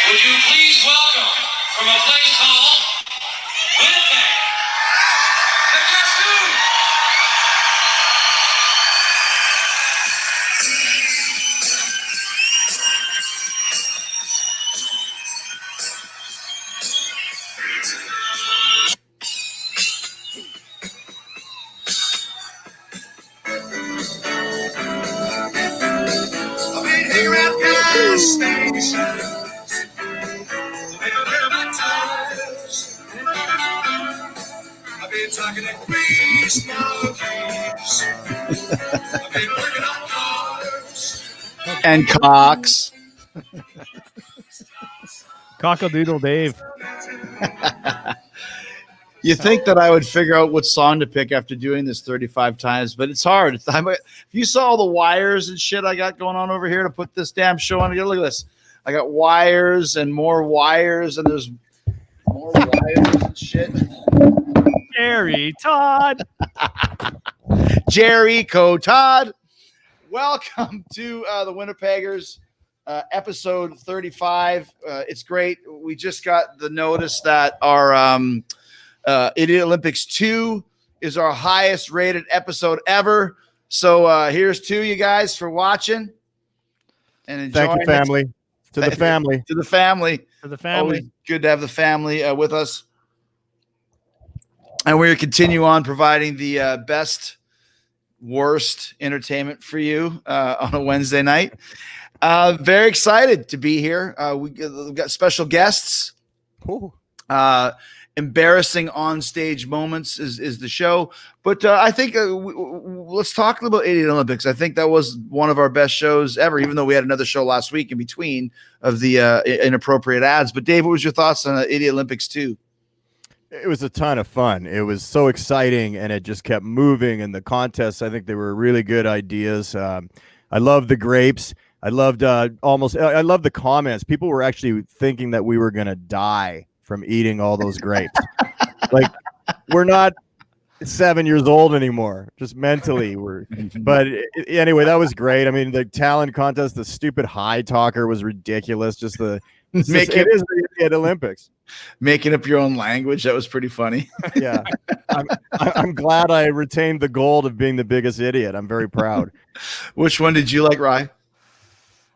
Would you please welcome from a place called Winnipeg, the Cassoon. I've been hanging around gas stations. I've been talking to grease monkeys. I've been working on cars. And cocks. Cock-a-doodle Dave. You think that I would figure out what song to pick after doing this 35 times, but it's hard. If you saw all the wires and shit I got going on over here to put this damn show on, look at this. I got wires and more wires, and there's more wires and shit. Jerry Todd. Jericho Todd. Welcome to the Winnipeggers, episode 35. It's great. We just got the notice that our Idiot Olympics 2 is our highest rated episode ever. So here's to you guys for watching and enjoying. Thank you, family. To the family. To the family. For the family. Always good to have the family with us. And we're going to continue on providing the best, worst entertainment for you on a Wednesday night. Very excited to be here. We've got special guests. Ooh. Embarrassing on-stage moments is the show. But I think let's talk about Idiot Olympics. I think that was one of our best shows ever, even though we had another show last week in between of the inappropriate ads. But Dave, what was your thoughts on Idiot Olympics 2? It was a ton of fun. It was so exciting, and it just kept moving. And the contests, I think they were really good ideas. I loved the grapes. I loved I loved the comments. People were actually thinking that we were going to die from eating all those grapes. Like, we're not 7 years old anymore, just mentally. But anyway, that was great. I mean, the talent contest, the stupid high talker was ridiculous. It is the Idiot Olympics. Making up your own language, that was pretty funny. Yeah, I'm glad I retained the gold of being the biggest idiot. I'm very proud. Which one did you like, Rye?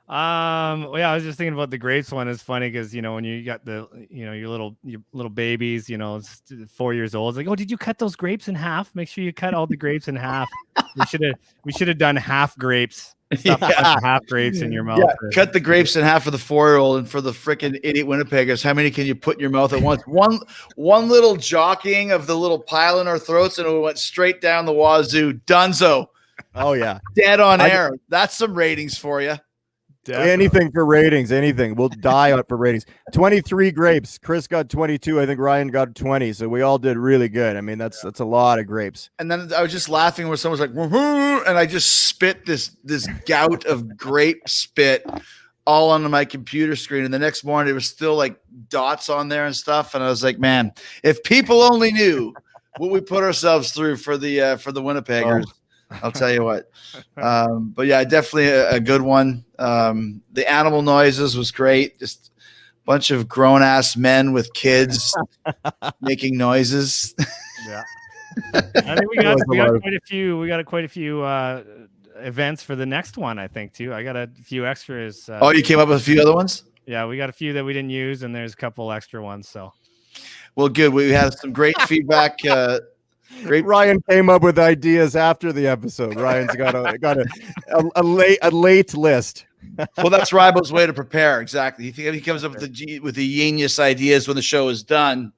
Well, yeah, I was just thinking about the grapes one. It's funny because, when you got your little babies, 4 years old, it's like, oh, did you cut those grapes in half? Make sure you cut all the grapes in half. We should have done half grapes. Half grapes in your mouth. Yeah, cut the grapes in half for the 4-year-old, and for the freaking idiot Winnipeggers, how many can you put in your mouth at once? One little jockeying of the little pile in our throats, and it went straight down the wazoo. Dunzo. Oh yeah, dead on air. That's some ratings for you. Definitely. Anything for ratings, anything. We'll die out for ratings. 23 grapes. Chris got 22. I think Ryan got 20. So we all did really good. I mean, that's a lot of grapes. And then I was just laughing when someone was like, woohoo, and I just spit this gout of grape spit all onto my computer screen. And the next morning, it was still like dots on there and stuff. And I was like, man, if people only knew what we put ourselves through for the Winnipeggers. Oh. I'll tell you what. But yeah, definitely a good one. The animal noises was great. Just a bunch of grown-ass men with kids making noises. Yeah. I think we got quite a few events for the next one, I think, too. I got a few extras. You came up with a few other ones? Yeah, we got a few that we didn't use, and there's a couple extra ones. So, well, good. We had some great feedback. Great. Ryan came up with ideas after the episode. Ryan's got a late list. Well, that's Rybo's way to prepare. Exactly. He comes up with the genius ideas when the show is done,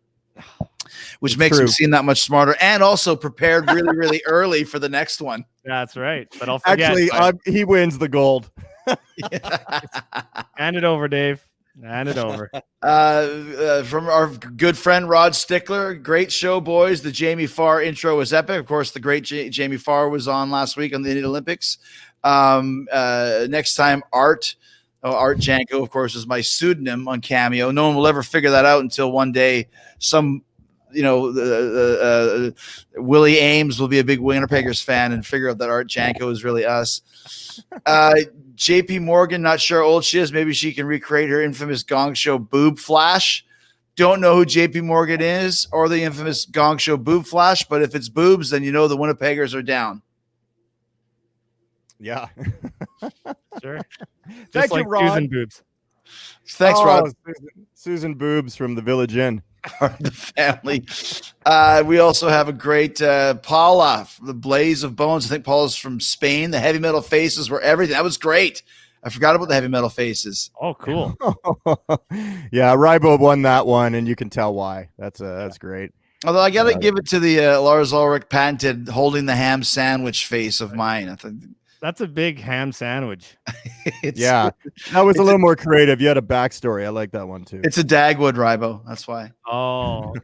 which makes him seem that much smarter, and also prepared really, really early for the next one. That's right. But I'll forget. Actually, he wins the gold. Hand it over, Dave. Hand it over. From our good friend Rod Stickler. Great show, boys. The Jamie Farr intro was epic. Of course, the great Jamie Farr was on last week on the Idiot Olympics. Next time, Art Janko, of course, is my pseudonym on Cameo. No one will ever figure that out until one day some Willie Ames will be a big Winnipeggers fan and figure out that Art Janko is really us. JP Morgan, not sure how old she is. Maybe she can recreate her infamous Gong Show boob flash. Don't know who JP Morgan is or the infamous Gong Show boob flash, but if it's boobs, then you know the Winnipeggers are down. Yeah. Sure. Thank Just you, like Rod. Susan boobs. Thanks, Rod. Susan Boobs from the Village Inn. Part of the family. We also have a great Paula, the Blaze of Bones. I think Paula's from Spain. The heavy metal faces were everything. That was great. I forgot about the heavy metal faces. Oh, cool. Yeah, Rybo won that one, and you can tell why. That's great. Although I got to give it to the Lars Ulrich patented holding the ham sandwich face of mine. I think That's a big ham sandwich. Yeah, that was a little more creative. You had a backstory. I like that one too. It's a Dagwood Rybo. That's why. Oh,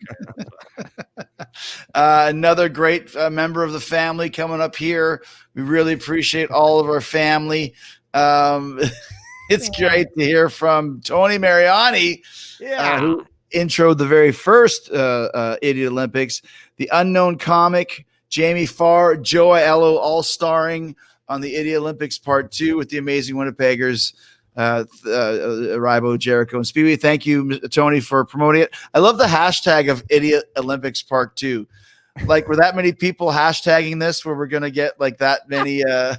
Another great member of the family coming up here. We really appreciate all of our family. It's great to hear from Tony Mariani, who introed the very first Idiot Olympics. The unknown comic, Jamie Farr, Joe Aiello, all starring on the Idiot Olympics Part 2 with the amazing Winnipeggers, Rybo, Jericho, and Speedway. Thank you, Tony, for promoting it. I love the hashtag of Idiot Olympics Part 2. Like, were that many people hashtagging this where we're going to get like that many? It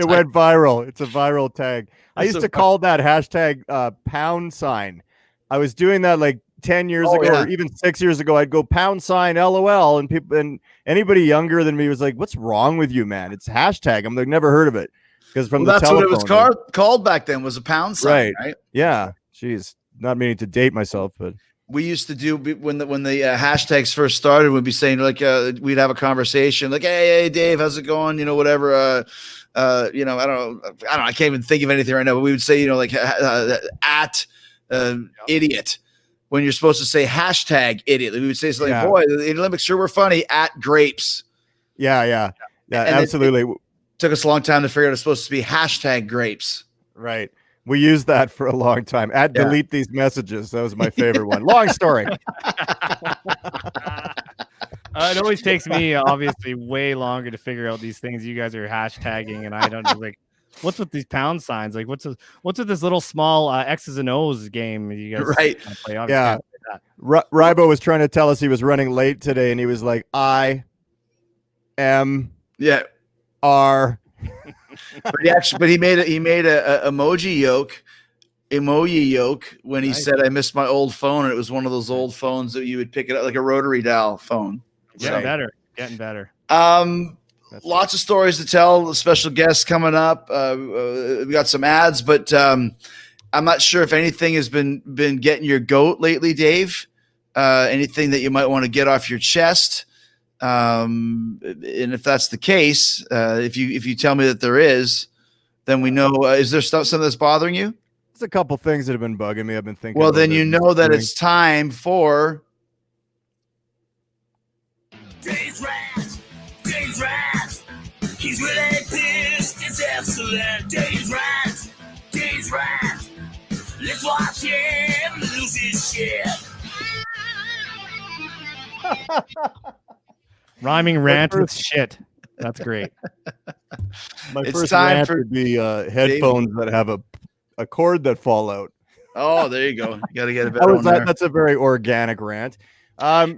went viral. It's a viral tag. I used to call that hashtag pound sign. I was doing that like 10 years ago or even 6 years ago. I'd go pound sign LOL, and people and anybody younger than me was like, "What's wrong with you, man? It's hashtag." I'm like, never heard of it because from the that's telephone, what it was called back then, was a pound sign, right? Yeah. Jeez, not meaning to date myself, but we used to do when the hashtags first started. We'd be saying like we'd have a conversation like, "Hey, Dave, how's it going?" You know, whatever. I don't know. I can't even think of anything right now. But we would say, like at idiot. When you're supposed to say hashtag idiot, we would say something like, boy, the Olympics sure were funny at grapes. Yeah, absolutely. It took us a long time to figure out it's supposed to be hashtag grapes. Right. We used that for a long time. Delete these messages. That was my favorite one. Long story. It always takes me, obviously, way longer to figure out these things you guys are hashtagging, and I don't know, like, what's with these pound signs? Like, what's with this little small X's and O's game you guys play? Yeah. Rybo was trying to tell us he was running late today, and he was like, I am R. but he made a emoji yoke when he said I missed my old phone, and it was one of those old phones that you would pick it up like a rotary dial phone. Getting better. Lots of stories to tell. The special guests coming up. We got some ads, but I'm not sure if anything has been getting your goat lately, Dave. Anything that you might want to get off your chest. And if that's the case, if you tell me that there is, then we know. Is there something that's bothering you? There's a couple things that have been bugging me. I've been thinking. Well, then you know that it's time for Dave's Rant. Dave's Rant. He's really pissed. It's excellent. Dave's Rant. Dave's Rant. Let's watch him lose his shit. Rhyming rant with shit. That's great. My first rant would be headphones that have a cord that fall out. Oh, there you go. You got to get a better one there. That's a very organic rant. Go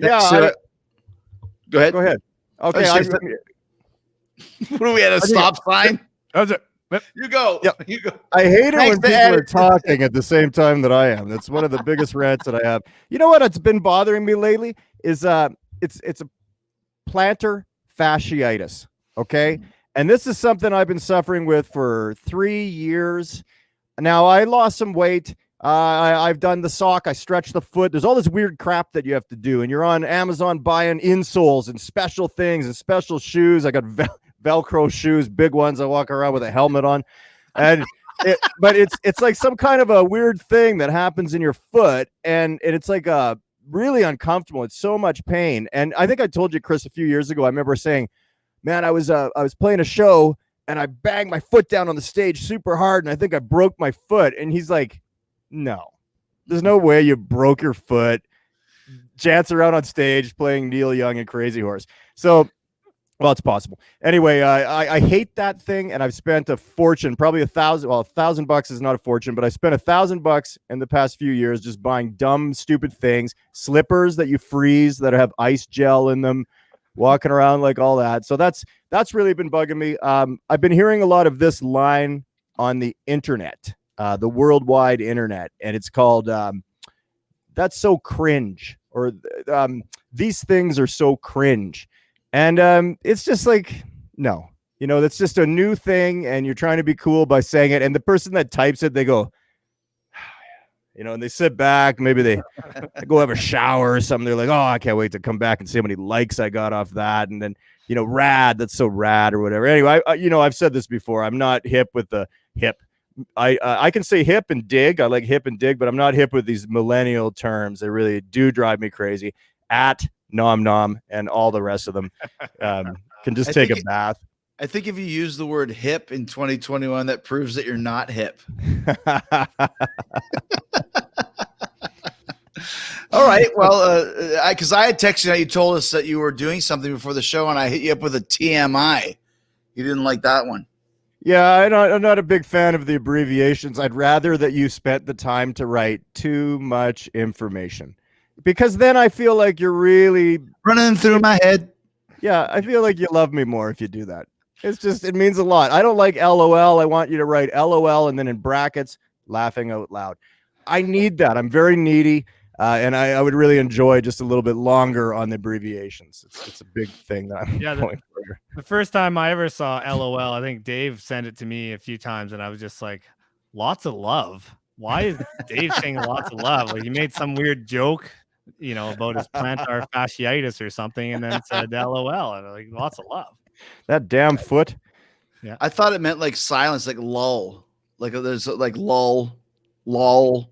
ahead. Okay. What do we had a stop sign? You go. Yep. You go. I hate it when people are talking at the same time that I am. That's one of the biggest rants that I have. You know what? It's been bothering me lately is it's a plantar fasciitis. Okay. And this is something I've been suffering with for 3 years. Now I lost some weight. I've done the sock. I stretch the foot. There's all this weird crap that you have to do. And you're on Amazon buying insoles and special things and special shoes. I got Velcro shoes, big ones. I walk around with a helmet on. And but it's like some kind of a weird thing that happens in your foot. And it's like really uncomfortable. It's so much pain. And I think I told you, Chris, a few years ago, I remember saying, man, I was playing a show and I banged my foot down on the stage super hard. And I think I broke my foot. And he's like, no, there's no way you broke your foot. chance around on stage playing Neil Young and Crazy Horse. So, well, it's possible. Anyway, I hate that thing, and I've spent a fortune, probably $1,000. Well, $1,000 is not a fortune, but I spent $1,000 in the past few years just buying dumb, stupid things, slippers that you freeze that have ice gel in them, walking around like all that. So that's really been bugging me. I've been hearing a lot of this line on the internet, the worldwide internet, and it's called "That's so cringe," or "These things are so cringe." And it's just like, no, that's just a new thing, and you're trying to be cool by saying it. And the person that types it, they go, and they sit back, maybe they go have a shower or something. They're like, oh, I can't wait to come back and see how many likes I got off that. And then, rad, that's so rad or whatever. Anyway, I've said this before. I'm not hip with the hip. I can say hip and dig. I like hip and dig, but I'm not hip with these millennial terms. They really do drive me crazy. At nom nom and all the rest of them can just take a bath. I think if you use the word hip in 2021, that proves that you're not hip. All right. Well, because I had texted you, you told us that you were doing something before the show, and I hit you up with a TMI. You didn't like that one. Yeah, I'm not a big fan of the abbreviations. I'd rather that you spent the time to write too much information, because then I feel like you're really running through my head. Yeah, I feel like you love me more if you do that. It means a lot. I don't like LOL. I want you to write LOL and then in brackets, laughing out loud. I need that. I'm very needy. And I would really enjoy just a little bit longer on the abbreviations. It's a big thing that I'm going for. The first time I ever saw LOL, I think Dave sent it to me a few times, and I was just like, lots of love. Why is Dave saying lots of love? Like, he made some weird joke, about his plantar fasciitis or something, and then said LOL, and like, lots of love. That damn foot. Yeah, I thought it meant like silence, like lull, like there's like lull, lull.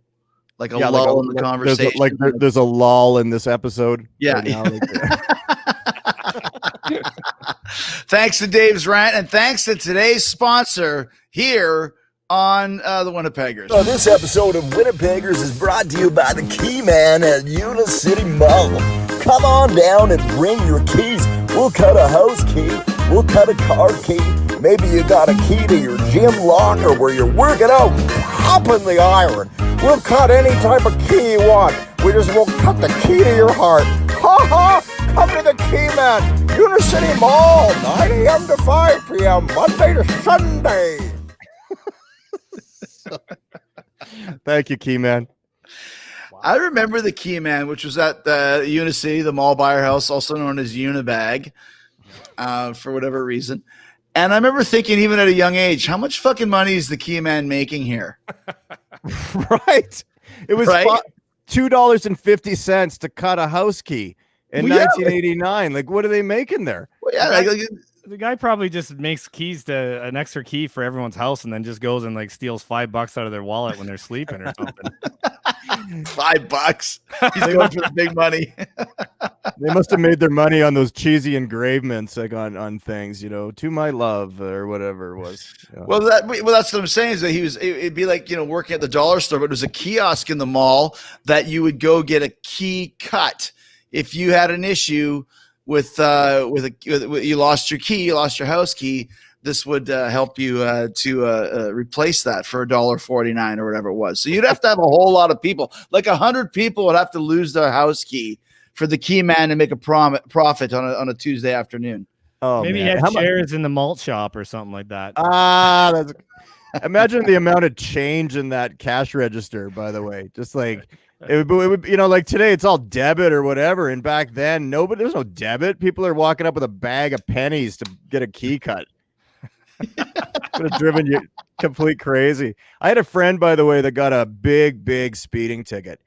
Like a lull in the conversation. There's a lull in this episode. Yeah. Right now, thanks to Dave's Rant, and thanks to today's sponsor here on the Winnipeggers. This episode of Winnipeggers is brought to you by the Key Man at Una City Mall. Come on down and bring your keys. We'll cut a house key. We'll cut a car key. Maybe you got a key to your gym locker where you're working out, popping the iron. We'll cut any type of key you want. We just won't cut the key to your heart. Ha ha! Come to the Key Man, Una City Mall, 9 a.m. to 5 p.m., Monday to Sunday. Thank you, Key Man. I remember the Key Man, which was at the Una City, the mall buyer house, also known as Unibag, for whatever reason. And I remember thinking, even at a young age, how much fucking money is the Key Man making here? Right. It was $2.50 to cut a house key in 1989. Like, what are they making there? Well, yeah, the guy probably just makes keys to an extra key for everyone's house, and then just goes and like steals $5 out of their wallet when they're sleeping or something. $5. He's going for the big money. They must have made their money on those cheesy engravements, like on things, to my love or whatever it was. Well, that's what I'm saying, is that it'd be like, working at the dollar store, but it was a kiosk in the mall that you would go get a key cut if you had an issue with you lost your key, you lost your house key. This would help you to replace that for $1.49 or whatever it was. So you'd have to have a whole lot of people, like 100 people would have to lose their house key for the Key Man to make a profit on a Tuesday afternoon. Oh, maybe man. he had shares in the malt shop or something like that. Imagine the amount of change in that cash register, by the way. Just like it would like today it's all debit or whatever, and back then there's no debit. People are walking up with a bag of pennies to get a key cut. Could have driven you complete crazy. I had a friend, by the way, that got a big speeding ticket,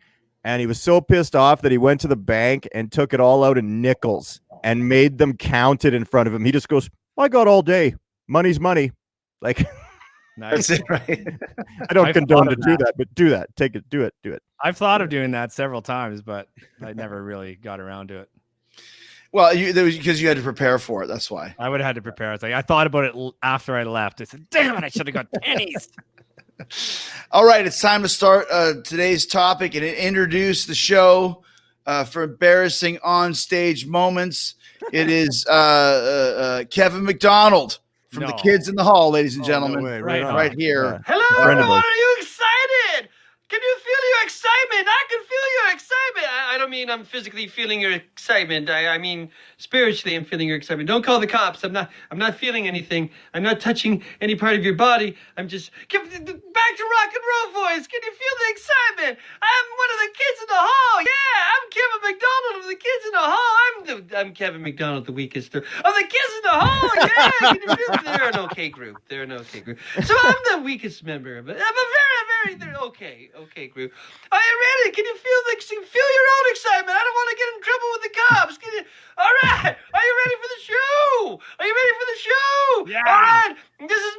and he was so pissed off that he went to the bank and took it all out in nickels and made them count it in front of him. He just goes, I got all day. Money's money. Like, nice. That's it, right? I don't condone to do that, but do that. Take it. Do it. I've thought of doing that several times, but I never really got around to it. Well, because you had to prepare for it. That's why. I would have had to prepare. It's like I thought about it after I left. I said, damn it, I should have got pennies. All right, it's time to start today's topic and introduce the show. for embarrassing on-stage moments. It is Kevin McDonald from the No. Kids in the Hall, ladies and Oh, gentlemen, no way. Right on. right here. Yeah. Hello, friend of everyone. ours. Are you excited? Can you feel your excitement? I can feel your excitement. I don't mean I'm physically feeling your excitement. I mean spiritually, I'm feeling your excitement. Don't call the cops. I'm not feeling anything. I'm not touching any part of your body. I'm just back to rock and roll voice. Can you feel the excitement? I'm one of the kids in the hall. Yeah, I'm Kevin McDonald of the Kids in the Hall. I'm Kevin McDonald, the weakest of the Kids in the Hall. Yeah, can you feel? They're an okay group. So I'm the weakest member of it. I'm a very okay group. Are you ready? Can you feel your own excitement? I don't want to get in trouble with the cops. All right. Are you ready for the show? Are you ready for the show? Yeah. All right. This is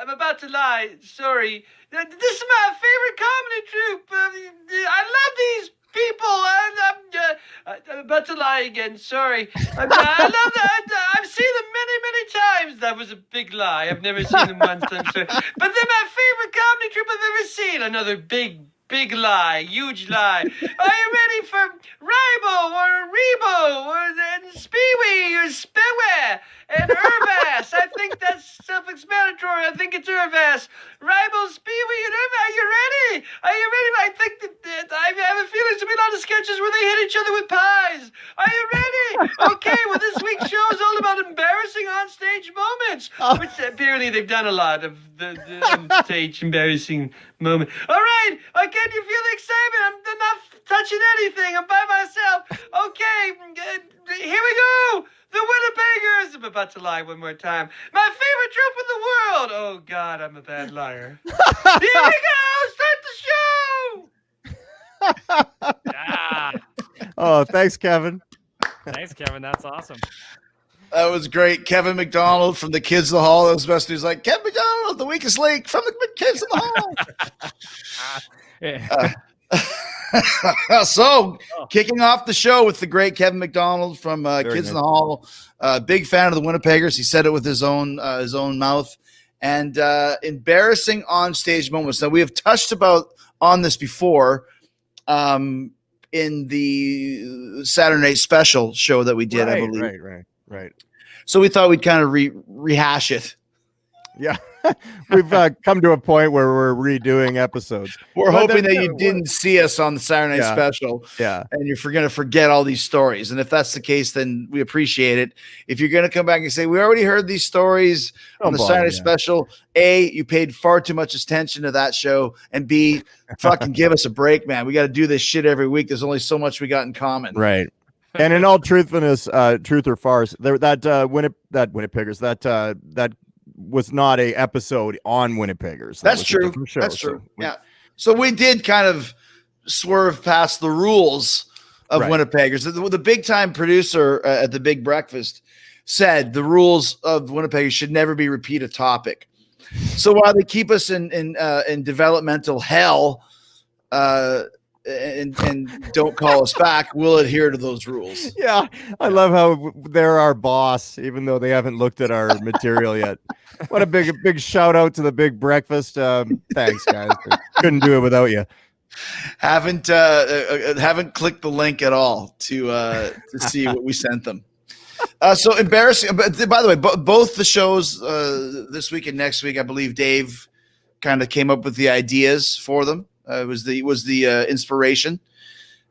I'm about to lie. Sorry. This is my favorite comedy troupe. I love these people. I'm about to lie again. Sorry. I love that. I've seen them many times. That was a big lie. I've never seen them once. I'm sorry. But they're my favorite comedy troupe I've ever seen. Another big lie. Huge lie. Are you ready for Rybo or Rybo or Speewee or Speware and Irvass? I think that's self-explanatory. I think it's Irvass. Rybo, Speewee, and Irvass. Are you ready? I think that I have a feeling there'll be a lot of sketches where they hit each other with pies. Are you ready? Okay, well, this week's show is all about embarrassing on-stage moments, which apparently they've done a lot of the on-stage embarrassing moment. All right, can you feel the excitement? I'm not touching anything. I'm by myself. Okay, here we go. The Winnipeggers. I'm about to lie one more time. My favorite troupe in the world. Oh, God, I'm a bad liar. Here we go. Start the show. Yeah. Oh, thanks, Kevin. Thanks, Kevin. That's awesome. That was great. Kevin McDonald from the Kids in the Hall. That was best. He was like, Kevin McDonald, the weakest link from the Kids in the Hall. So, kicking off the show with the great Kevin McDonald from Kids in the Hall. Big fan of the Winnipeggers. He said it with his own mouth. And embarrassing on-stage moments. Now, we have touched on this before in the Saturday Night Special show that we did, I believe. Right. So we thought we'd kind of rehash it. Yeah. We've come to a point where we're redoing episodes. We're hoping that you didn't see us on the Saturday Night Special. Yeah. And you're going to forget all these stories. And if that's the case, then we appreciate it. If you're going to come back and say, we already heard these stories on the Saturday Night Special, A, you paid far too much attention to that show. And B, fucking give us a break, man. We got to do this shit every week. There's only so much we got in common. Right. And in all truthfulness, truth or farce, that Winnipeggers, that was not a episode on Winnipeggers. That's true. That's true. Yeah. So we did kind of swerve past the rules of Winnipeggers. The big time producer at the Big Breakfast said the rules of Winnipeggers should never be repeat a topic. So while they keep us in developmental hell, and don't call us back, we'll adhere to those rules. Yeah, I love how they're our boss, even though they haven't looked at our material yet. What a big shout out to the Big Breakfast. Thanks, guys. Couldn't do it without you. Haven't clicked the link at all to see what we sent them. So embarrassing. But by the way, both the shows this week and next week, I believe Dave kind of came up with the ideas for them. Was the inspiration.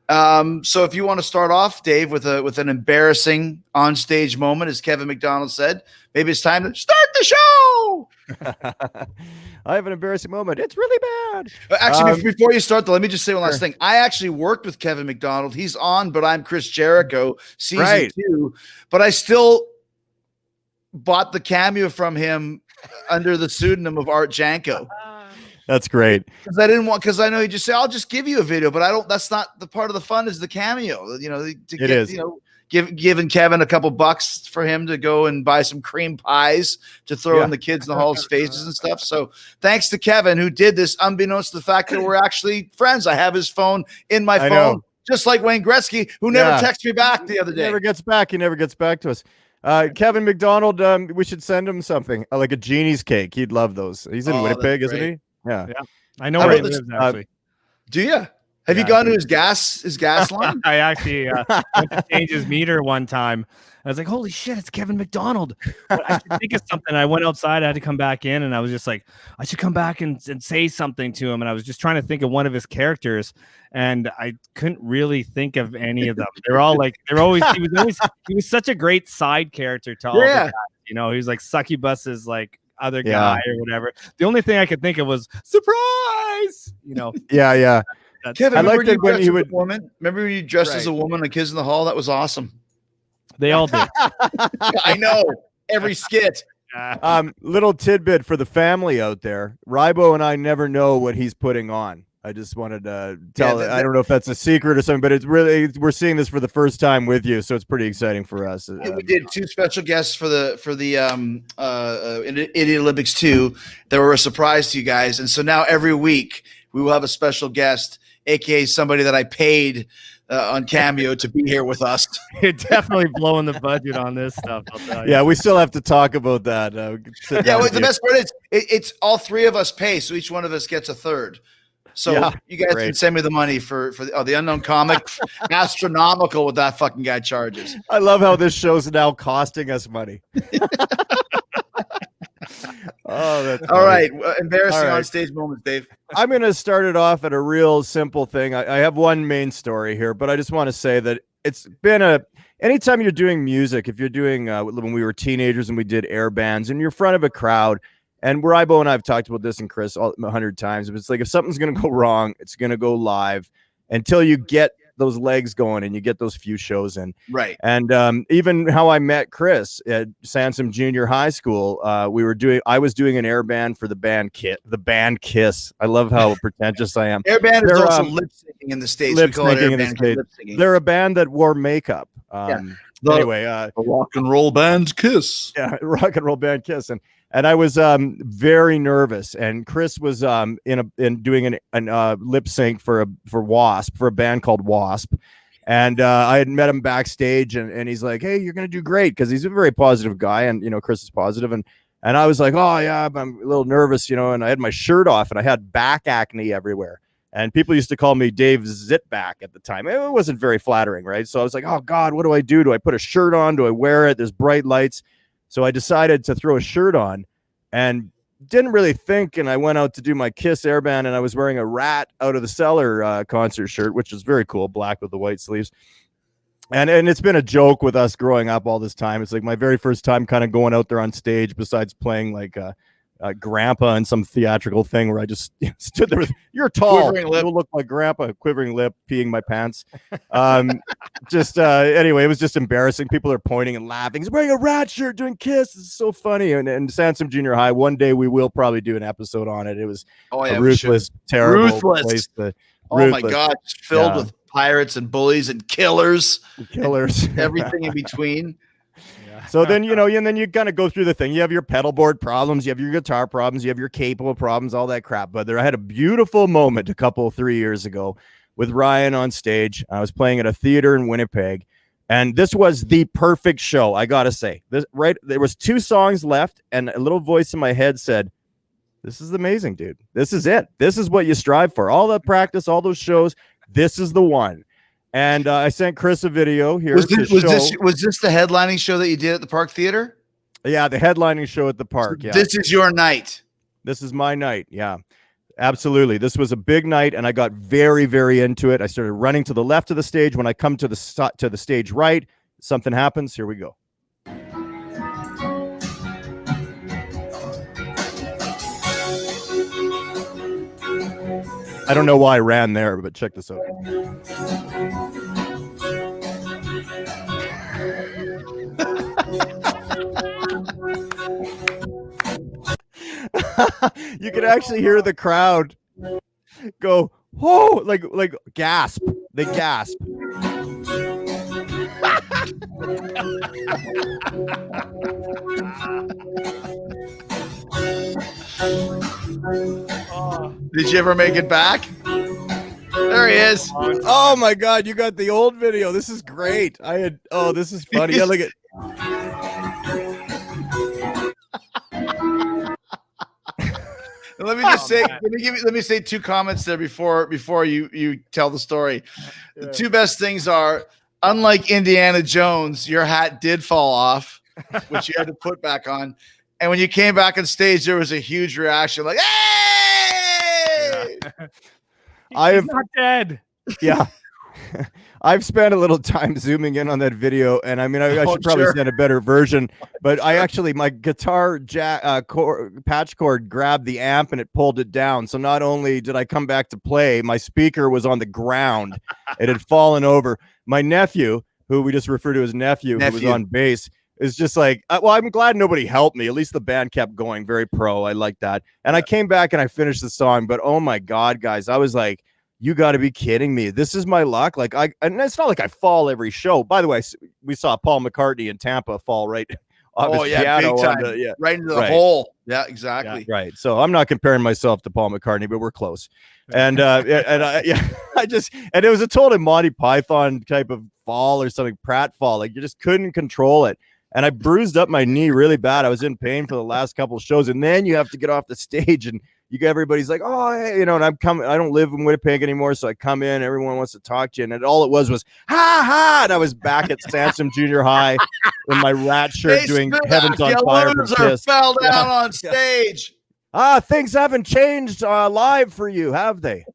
So if you want to start off, Dave, with an embarrassing onstage moment, as Kevin McDonald said, maybe it's time to start the show. I have an embarrassing moment. It's really bad. Actually, before you start, though, let me just say one last thing. I actually worked with Kevin McDonald. He's on, but I'm Chris Jericho, season 2. But I still bought the cameo from him under the pseudonym of Art Janko. That's great. Because I know he just say, I'll just give you a video, but that's not the part of the fun is the cameo, giving Kevin a couple bucks for him to go and buy some cream pies to throw in the Kids in the Hall's faces and stuff. So thanks to Kevin who did this, unbeknownst to the fact that we're actually friends. I have his phone in my phone, just like Wayne Gretzky, who never texted me back the other day. He never gets back. He never gets back to us. Kevin McDonald, we should send him something like a genie's cake. He'd love those. He's in Winnipeg, isn't he? Yeah. I know where he lives, actually. Do you? Have you gone to his gas line? I actually went to change his meter one time. I was like, holy shit, it's Kevin McDonald. But I should think of something. I went outside, I had to come back in, and I was just like, I should come back and say something to him. And I was just trying to think of one of his characters, and I couldn't really think of any of them. They're all like, he was such a great side character to all the guys. You know, he was like Succubus's like other guy or whatever. The only thing I could think of was surprise, you know. Yeah. Kevin, I liked it when he would. Remember when you dressed as a woman on Kids in the Hall? That was awesome. They all did. I know. Every skit. Little tidbit for the family out there. Rybo and I never know what he's putting on. I just wanted to tell. I don't know if that's a secret or something, but it's really, we're seeing this for the first time with you, so it's pretty exciting for us. We did 2 special guests for the Idiot Olympics 2 that were a surprise to you guys, and so now every week we will have a special guest, aka somebody that I paid on Cameo to be here with us. You're definitely blowing the budget on this stuff. I'll tell you. Yeah, we still have to talk about that. The best part is it's all 3 of us pay, so each one of us gets a third. So you guys can send me the money for the Unknown Comic. Astronomical what that fucking guy charges. I love how this show's now costing us money. Oh, that's all right. Embarrassing on stage moments, Dave. I'm going to start it off at a real simple thing. I have one main story here, but I just want to say that it's been anytime you're doing music, if you're doing when we were teenagers and we did air bands and you're in front of a crowd, and Rybo and I have talked about this, and Chris 100 times, but it's like if something's going to go wrong, it's going to go live until you get those legs going and you get those few shows in. Right. And even how I met Chris at Sansom Junior High School, I was doing an air band for the band Kiss. I love how pretentious I am. Air band is also lip syncing in the States. Lip syncing in the States. They're a band that wore makeup. Anyway, the rock and roll band Kiss. Yeah, rock and roll band Kiss. And I was very nervous, and Chris was doing an lip sync for Wasp, for a band called Wasp, and I had met him backstage, and he's like, "Hey, you're gonna do great," because he's a very positive guy, and Chris is positive, and I was like, "Oh yeah, I'm a little nervous," and I had my shirt off, and I had back acne everywhere, and people used to call me Dave Zitback at the time. It wasn't very flattering, right? So I was like, "Oh God, what do I do? Do I put a shirt on? Do I wear it? There's bright lights." So I decided to throw a shirt on and didn't really think. And I went out to do my Kiss airband, and I was wearing a Rat Out of the Cellar concert shirt, which is very cool, black with the white sleeves. And it's been a joke with us growing up all this time. It's like my very first time kind of going out there on stage, besides playing like Grandpa in some theatrical thing where I just stood there with, "You're tall, you look like Grandpa," quivering lip, peeing my pants. Anyway, it was just embarrassing. People are pointing and laughing. He's wearing a Rat shirt doing Kiss. It's so funny. And Sansom Junior High, one day we will probably do an episode on it. It was a ruthless, terrible place. Oh my God, it's filled with pirates and bullies and killers, everything in between. So then, and then you kind of go through the thing. You have your pedal board problems, you have your guitar problems, you have your cable problems, all that crap. But I had a beautiful moment 3 years ago with Ryan on stage. I was playing at a theater in Winnipeg, and this was the perfect show. I got to say, there was 2 songs left, and a little voice in my head said, "This is amazing, dude. This is it. This is what you strive for. All that practice, all those shows. This is the one." And I sent Chris a video here. Was this the headlining show that you did at the Park Theater? Yeah, the headlining show at the Park. Yeah. This is your night. This is my night. Yeah, absolutely. This was a big night, and I got very, very into it. I started running to the left of the stage. When I come to the stage right, something happens. Here we go. I don't know why I ran there, but check this out. You could actually hear the crowd go, "Oh!" like gasp. They gasp. Did you ever make it back? There he is. Oh my God, you got the old video. This is great. This is funny. Yeah, look at. Let me just say, let me say two comments there before you tell the story. The two best things are, unlike Indiana Jones, your hat did fall off, which you had to put back on. And when you came back on stage, there was a huge reaction, like, hey! He's not dead. Yeah. I've spent a little time zooming in on that video, and I mean, I should probably send a better version, but I actually, my guitar patch cord grabbed the amp and it pulled it down. So not only did I come back to play, my speaker was on the ground. It had fallen over. My nephew, who we just referred to as nephew, who was on bass, is just like, well, I'm glad nobody helped me. At least the band kept going. Very pro. I like that. And I came back and I finished the song, but oh my God, guys, I was like, you got to be kidding me. This is my luck. Like, and it's not like I fall every show. By the way, we saw Paul McCartney in Tampa fall right off his piano right into the hole. Yeah, exactly. Yeah, right. So I'm not comparing myself to Paul McCartney, but we're close. And it was a total Monty Python type of fall or something, Pratt fall. Like, you just couldn't control it. And I bruised up my knee really bad. I was in pain for the last couple of shows. And then you have to get off the stage and everybody's like, oh, hey, and I'm coming. I don't live in Winnipeg anymore, so I come in. Everyone wants to talk to you, and all it was ha ha. And I was back at Sansom Junior High in my rat shirt doing Heavens on Fire for Kiss. Fell down on stage. Things haven't changed live for you, have they?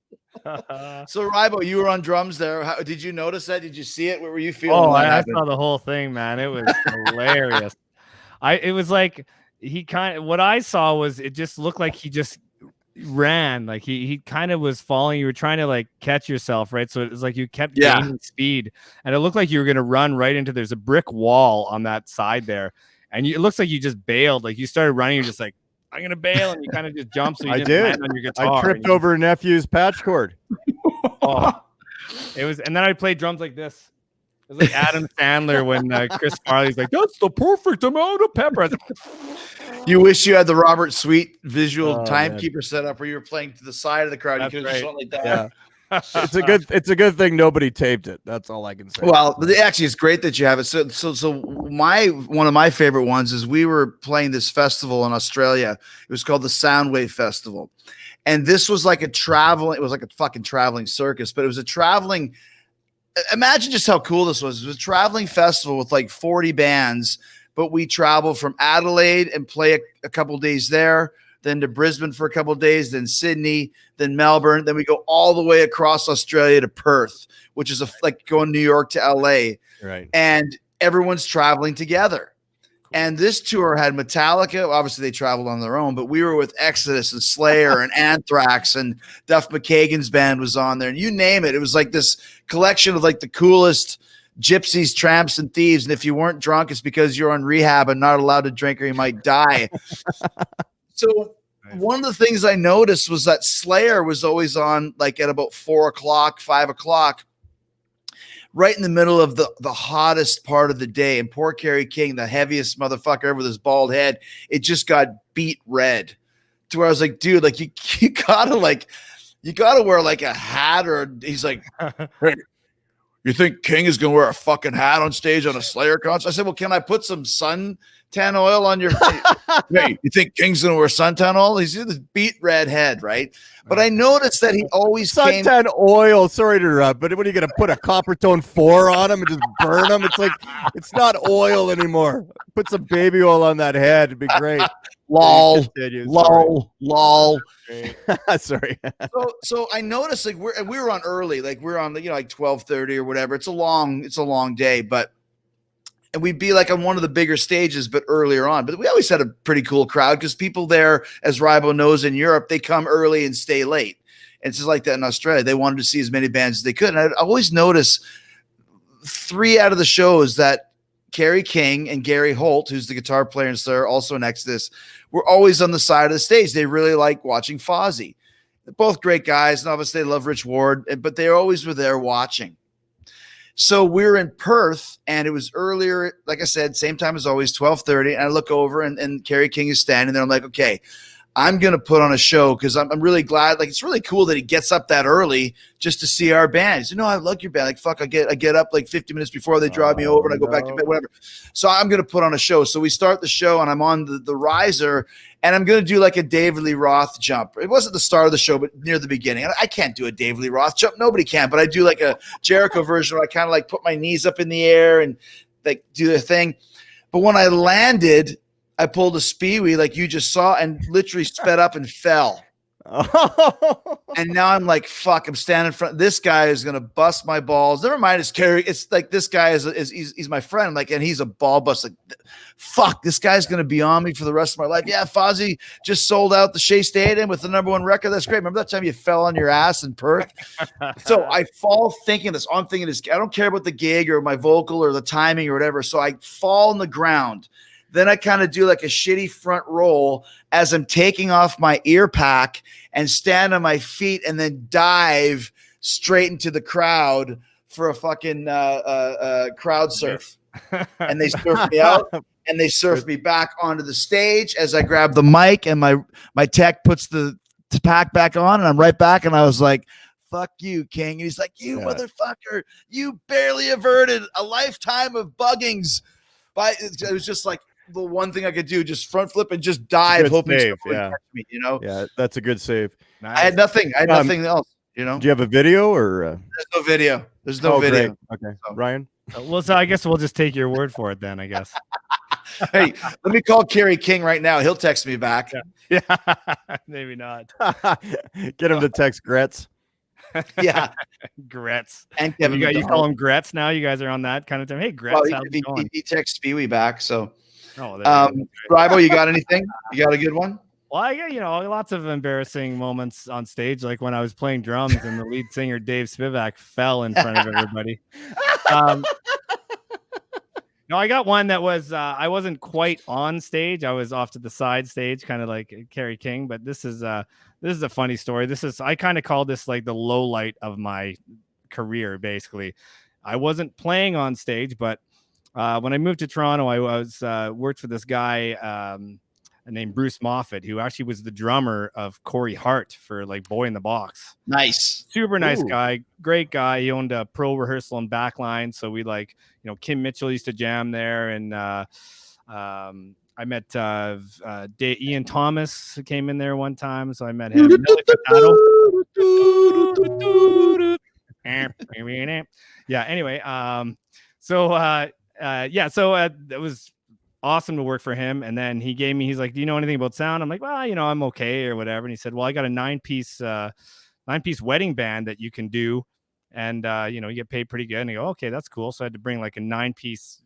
So Rybo, you were on drums there. Did you notice that? Did you see it? What were you feeling? Oh, I saw the whole thing, man. It was hilarious. It was like what I saw was, it just looked like he just ran, like he kind of was falling. You were trying to like catch yourself, right? So it was like you kept gaining speed, and it looked like you were going to run right into, there's a brick wall on that side there, and it looks like you just bailed. Like, you started running, you're just like, I'm gonna bail, and you kind of just jumped, so you didn't land on your guitar. I tripped over nephew's patch cord. It was, and then I played drums like this. It was like Adam Sandler when Chris Farley's like, that's the perfect amount of pepper. I was like, you wish you had the Robert Sweet visual timekeeper set up where you were playing to the side of the crowd. You could have just went like that. Yeah. It's a good thing nobody taped it. That's all I can say. Well, actually, it's great that you have it. So one of my favorite ones is, we were playing this festival in Australia. It was called the Soundwave Festival, and this was like it was like a fucking traveling circus, but it was a traveling. Imagine just how cool this was. It was a traveling festival with like 40 bands, but we traveled from Adelaide and play a couple days there, then to Brisbane for a couple of days, then Sydney, then Melbourne. Then we go all the way across Australia to Perth, which is like going New York to LA. Right. And everyone's traveling together. And this tour had Metallica. Obviously, they traveled on their own, but we were with Exodus and Slayer and Anthrax, and Duff McKagan's band was on there. And you name it. It was like this collection of like the coolest gypsies, tramps, and thieves. And if you weren't drunk, it's because you're on rehab and not allowed to drink, or you might die. So one of the things I noticed was that Slayer was always on like at about 4 o'clock, 5 o'clock, right in the middle of the hottest part of the day. And poor Kerry King, the heaviest motherfucker ever with his bald head, it just got beat red to where I was like, dude, like you gotta wear like a hat, or he's like, hey, you think King is going to wear a fucking hat on stage on a Slayer concert? I said, well, can I put some suntan oil on your face? Hey, you think King's going to wear suntan oil? He's this beat red head, right? But I noticed that he always suntan oil. Sorry to interrupt, but what are you going to put a copper tone 4 on him and just burn him? It's like, it's not oil anymore. Put some baby oil on that head. It'd be great. Lol. Sorry. So I noticed like we were on early, like we're on like 12:30 or whatever. It's a long day, but and we'd be like on one of the bigger stages, but earlier on. But we always had a pretty cool crowd, because people there, as Rybo knows, in Europe, they come early and stay late. And it's just like that in Australia. They wanted to see as many bands as they could. And I always notice 3 out of the shows that Kerry King and Gary Holt, who's the guitar player and Slayer, also next to this, were always on the side of the stage. They really like watching Fozzy. They're both great guys, and obviously they love Rich Ward, but they always were there watching. So we were in Perth, and it was earlier, like I said, same time as always, 12:30. And I look over, and Kerry King is standing there. I'm like, okay, I'm going to put on a show because I'm really glad. Like, it's really cool that he gets up that early just to see our band. He said, no, I like your band. Like, fuck, I get up like 50 minutes before they drive me over and I go back to bed, whatever. So I'm going to put on a show. So we start the show and I'm on the riser and I'm going to do like a David Lee Roth jump. It wasn't the start of the show, but near the beginning. I can't do a David Lee Roth jump. Nobody can, but I do like a Jericho version where I kind of like put my knees up in the air and like do the thing. But when I landed, I pulled a speewee like you just saw and literally sped up and fell. And now I'm like, fuck, I'm standing in front. This guy is going to bust my balls. Never mind, it's Kerry. It's like, this guy he's my friend. Like, and he's a ball bust. Like, fuck, this guy's going to be on me for the rest of my life. Yeah, Fozzy just sold out the Shea Stadium with the #1 record. That's great. Remember that time you fell on your ass in Perth? So I fall thinking this. I'm thinking this. I don't care about the gig or my vocal or the timing or whatever. So I fall on the ground. Then I kind of do like a shitty front roll as I'm taking off my ear pack and stand on my feet and then dive straight into the crowd for a fucking crowd surf. And they surf me out and they surf me back onto the stage as I grab the mic and my tech puts the pack back on and I'm right back. And I was like, fuck you, King. And he's like, you motherfucker, you barely averted a lifetime of buggings. It was just like, the one thing I could do, just front flip and just dive, hoping someone would catch me, you know? Yeah, that's a good save. Nice. I had nothing else, you know? Do you have a video or? There's no video. There's no video. Great. Okay. So. Ryan? Well, so I guess we'll just take your word for it then, I guess. Hey, let me call Kerry King right now. He'll text me back. Yeah. Maybe not. Get him to text Gretz. Yeah. Gretz. And Kevin you call him Gretz now? You guys are on that kind of time. Hey, Gretz, how's it going? He texts Speewee back, so. Oh, Rybo, you got anything? You got a good one? Well, I got, lots of embarrassing moments on stage, like when I was playing drums and the lead singer Dave Spivak fell in front of everybody. No, I got one that was I wasn't quite on stage. I was off to the side stage, kind of like Kerry King. But this is a funny story. I kind of call this like the low light of my career. Basically, I wasn't playing on stage, but when I moved to Toronto, I was worked for this guy named Bruce Moffet, who actually was the drummer of Corey Hart for like Boy in the Box. Nice. Super nice guy. Great guy. He owned a Pro Rehearsal and Backline. So we Kim Mitchell used to jam there. And I met Ian Thomas came in there one time. So I met him. Yeah. Anyway. So it was awesome to work for him. And then he's like, do you know anything about sound? I'm like, well, I'm okay or whatever. And he said, well, I got a nine-piece wedding band that you can do. And, you get paid pretty good. And I go, okay, that's cool. So I had to bring like a 9-piece,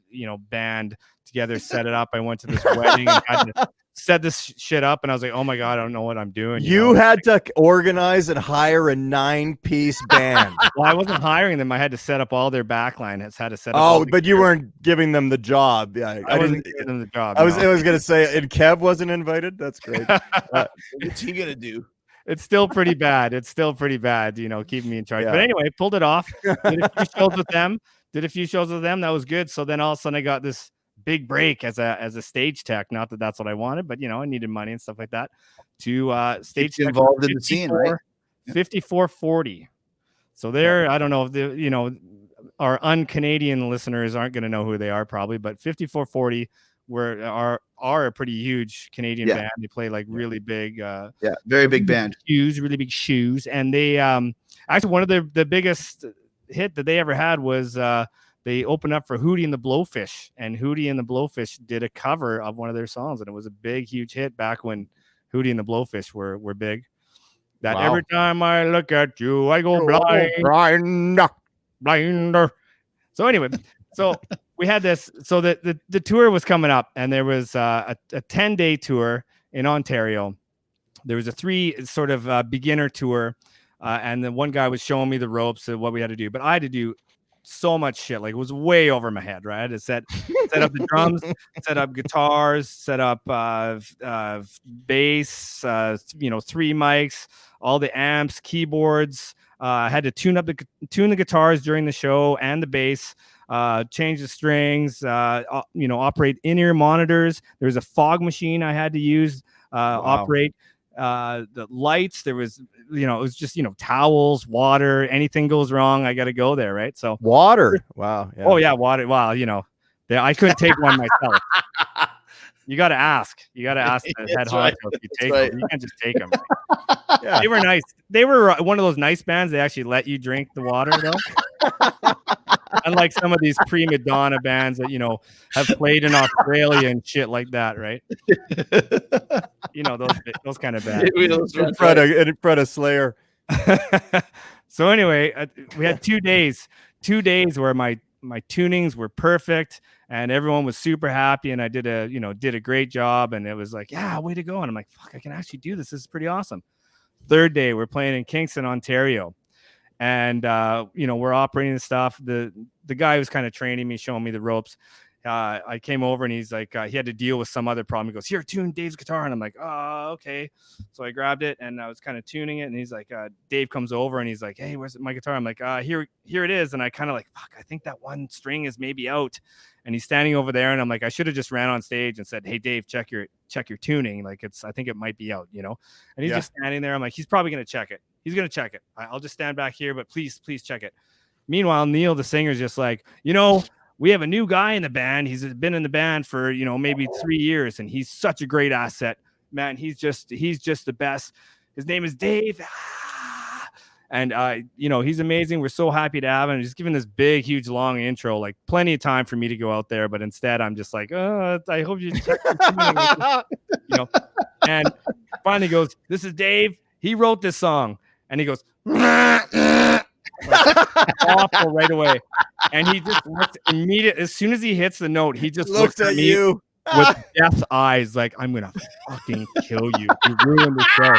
band together, set it up. I went to this wedding and had to set this shit up. And I was like, oh my God, I don't know what I'm doing. You had to organize and hire a 9-piece band. Well, I wasn't hiring them. I had to set up all their backline. Had to set up. Oh, but you weren't giving them the job. Yeah, I wasn't giving them the job. I was going to say, and Kev wasn't invited. That's great. What's he going to do? It's still pretty bad. Keeping me in charge. Yeah. But anyway, pulled it off. Did a few shows with them. That was good. So then all of a sudden I got this big break as a stage tech. Not that that's what I wanted, but I needed money and stuff like that to stage tech involved in the scene, right? 5440. So there, I don't know if our un-Canadian listeners aren't going to know who they are probably, but 5440 are a pretty huge Canadian band. They play like really big, very big band, really big shoes. And they actually one of the biggest hit that they ever had was they opened up for Hootie and the Blowfish, and Hootie and the Blowfish did a cover of one of their songs, and it was a big, huge hit back when Hootie and the Blowfish were big. That every time I look at you, I go blind. So anyway, so we had this. So the tour was coming up, and there was a 10-day tour in Ontario. There was a 3 sort of beginner tour, and then one guy was showing me the ropes of what we had to do, but I had to do so much shit. Like, it was way over my head, right? I had to set up the drums, set up guitars, set up bass, 3 mics, all the amps, keyboards. I had to tune the guitars during the show and the bass, change the strings, operate in-ear monitors. There was a fog machine I had to use, operate. the lights. There was, it was just, towels, water, anything goes wrong, I got to go there. Right. So water. Wow. Yeah. Oh yeah. Water. Wow. I couldn't take one myself. You got to ask. You got to ask the head honcho if you take them. You can't just take them. Right? Yeah. They were nice. They were one of those nice bands. They actually let you drink the water, though. Unlike some of these prima donna bands that, have played in Australia and shit like that, right? Those kind of bands. In front of Slayer. So anyway, we had 2 days. 2 days where my tunings were perfect and everyone was super happy, and I did a great job, and it was like, yeah, way to go. And I'm like, fuck, I can actually do this. This is pretty awesome. Third day, we're playing in Kingston, Ontario. And we're operating the stuff. The guy was kind of training me, showing me the ropes. I came over and he's like, he had to deal with some other problem. He goes, here, tune Dave's guitar. And I'm like, oh, okay. So I grabbed it and I was kind of tuning it. And he's like, Dave comes over and he's like, hey, where's my guitar? I'm like, here it is. And I kind of like, fuck, I think that one string is maybe out. And he's standing over there. And I'm like, I should have just ran on stage and said, hey, Dave, check your tuning. Like I think it might be out, And he's just standing there. I'm like, he's probably going to check it. He's going to check it. I'll just stand back here, but please check it. Meanwhile, Neil, the singer's just like, we have a new guy in the band. He's been in the band for, maybe 3 years, and he's such a great asset, man. He's just the best. His name is Dave. And, he's amazing. We're so happy to have him. He's giving this big, huge, long intro, like plenty of time for me to go out there. But instead, I'm just like, I hope you check your tuning. And finally goes, this is Dave. He wrote this song. And he goes, awful right away. And he just looks immediately, as soon as he hits the note, he just looks at you with death eyes, like, I'm going to fucking kill you. You ruined the show.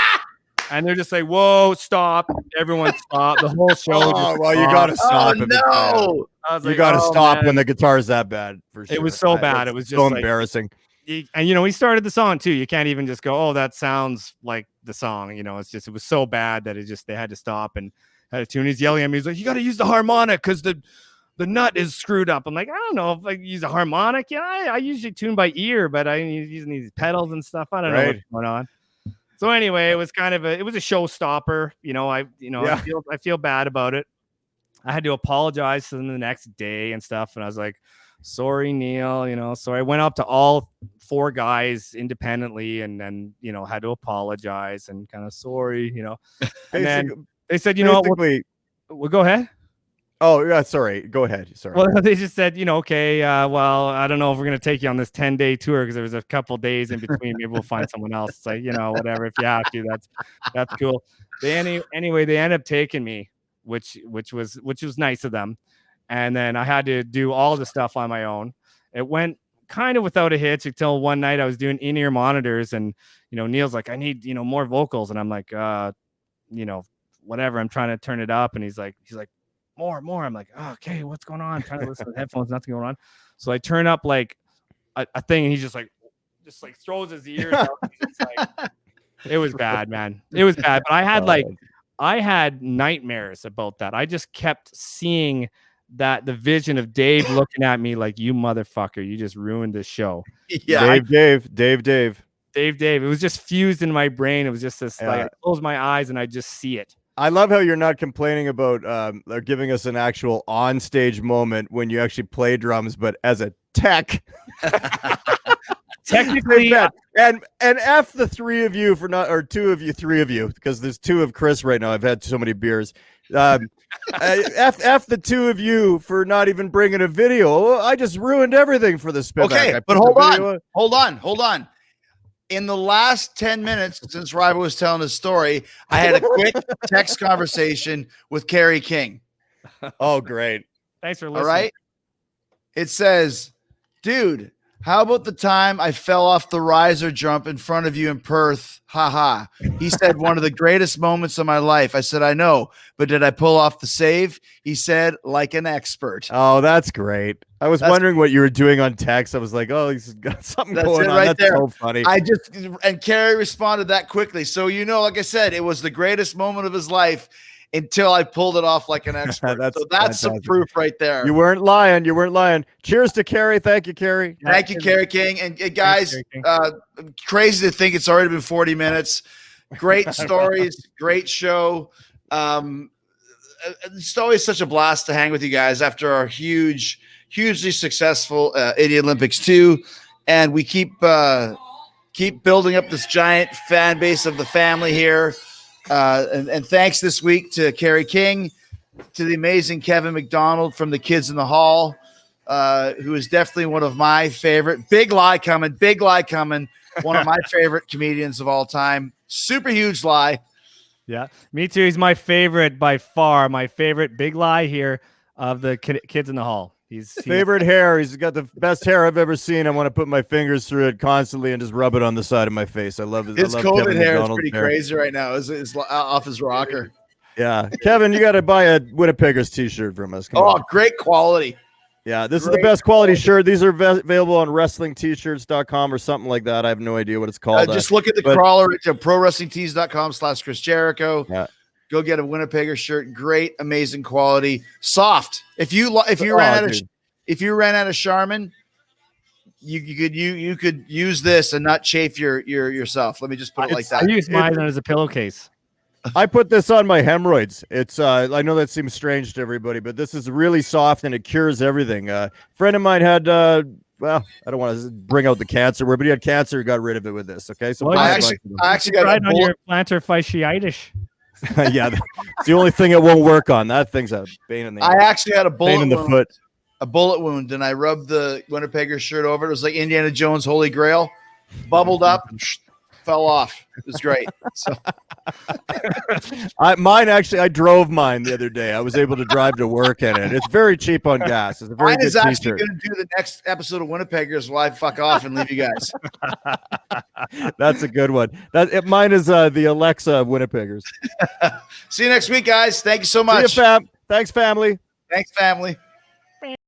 And they're just like, whoa, stop. Everyone stop. The whole show. Oh, well, you got to stop. Oh, no. You got to stop when the guitar is that bad. For sure. It was so bad. It was just so like, embarrassing. And he started the song too. You can't even just go, oh, that sounds like the song. It was so bad that they had to stop and had to tune. He's yelling at me. He's like, you got to use the harmonic because the nut is screwed up. I'm like, I don't know if I use a harmonic. Yeah, I usually tune by ear, but I using these pedals and stuff. I don't know what's going on. So anyway, it was kind of it was a showstopper. I feel bad about it. I had to apologize to them the next day and stuff, and I was like, sorry, Neil. So I went up to all 4 guys independently and then, had to apologize and kind of sorry, And then they said, well, go ahead. Oh, yeah, sorry. Go ahead. Sorry. Well, they just said, okay, well, I don't know if we're going to take you on this 10-day tour because there was a couple days in between. Maybe we'll find someone else. It's like, whatever. If you have to, that's cool. Anyway, they ended up taking me, which was nice of them. And then I had to do all the stuff on my own. It went kind of without a hitch until one night I was doing in-ear monitors and, Neil's like, I need, more vocals. And I'm like, whatever. I'm trying to turn it up. And he's like, more. I'm like, oh, okay, what's going on? I'm trying to listen to the headphones, nothing going on. So I turn up like a thing and he's just like throws his ears out. It was bad, man. It was bad. But I had nightmares about that. I just kept seeing the vision of Dave looking at me like, you motherfucker, you just ruined this show. Yeah. Dave. It was just fused in my brain. It was just this like I close my eyes and I just see it. I love how you're not complaining about or giving us an actual on-stage moment when you actually play drums, but as a tech. Technically, and F the 3 of you for not, or 2 of you, 3 of you, because there's 2 of Chris right now. I've had so many beers. F the 2 of you for not even bringing a video. I just ruined everything for the spin. Okay, but hold on. In the last 10 minutes since Rybo was telling his story, I had a quick text conversation with Kerry King. Oh, great. Thanks for listening. All right. It says, dude, how about the time I fell off the riser jump in front of you in Perth? Ha. He said, one of the greatest moments of my life. I said, I know, but did I pull off the save? He said, like an expert. Oh, that's great. I was wondering what you were doing on text. I was like, oh, he's got something going on. That's so funny. And Kerry responded that quickly. So, like I said, it was the greatest moment of his life until I pulled it off like an expert. That's some proof right there. You weren't lying. Cheers to Kerry. Thank you, Kerry. Thank you, Kerry King. And guys, crazy to think it's already been 40 minutes. Great stories, great show. It's always such a blast to hang with you guys after our hugely successful Indian Olympics 2, and we keep building up this giant fan base of the family here. And thanks this week to Kerry King, to the amazing Kevin McDonald from the Kids in the Hall, who is definitely one of my favorite. Big lie coming. One of my favorite comedians of all time. Super huge lie. Yeah, me too. He's my favorite by far. My favorite big lie here of the Kids in the Hall. He's favorite hair. He's got the best hair I've ever seen. I want to put my fingers through it constantly and just rub it on the side of my face. I love it. His COVID Kevin hair McDonald's is pretty hair. crazy right now. It's off his rocker. Yeah, Kevin, you got to buy a Winnipeggers t-shirt from us. Come on. Great quality. Yeah, this is the best quality shirt. These are available on wrestlingtshirts.com or something like that. I have no idea what it's called. Just look at the crawler at prowrestlingtees.com/Chris Jericho. Yeah. Go get a Winnipegger shirt. Great, amazing quality. Soft. If you ran out of Charmin, you could use this and not chafe yourself. Let me just put it like that. I use mine as a pillowcase. I put this on my hemorrhoids. It's I know that seems strange to everybody, but this is really soft and it cures everything. A friend of mine had well, I don't want to bring out the cancer word, but he had cancer, got rid of it with this. Okay, so I actually got tried on your plantar fasciitis. yeah, it's the only thing it won't work on. That thing's a pain in the I actually had a bullet pain in the wound, foot. a bullet wound, and I rubbed the Winnipegger shirt over it. It was like Indiana Jones' Holy Grail, bubbled up, and fell off. It was great. So. I drove mine the other day. I was able to drive to work in it. It's very cheap on gas. It's a very Mine good is actually t-shirt. going to do the next episode of Winnipeggers while I fuck off and leave you guys. That's a good one. Mine is the Alexa of Winnipeggers. See you next week, guys. Thank you so much. See you, fam. Thanks, family. Thanks, family.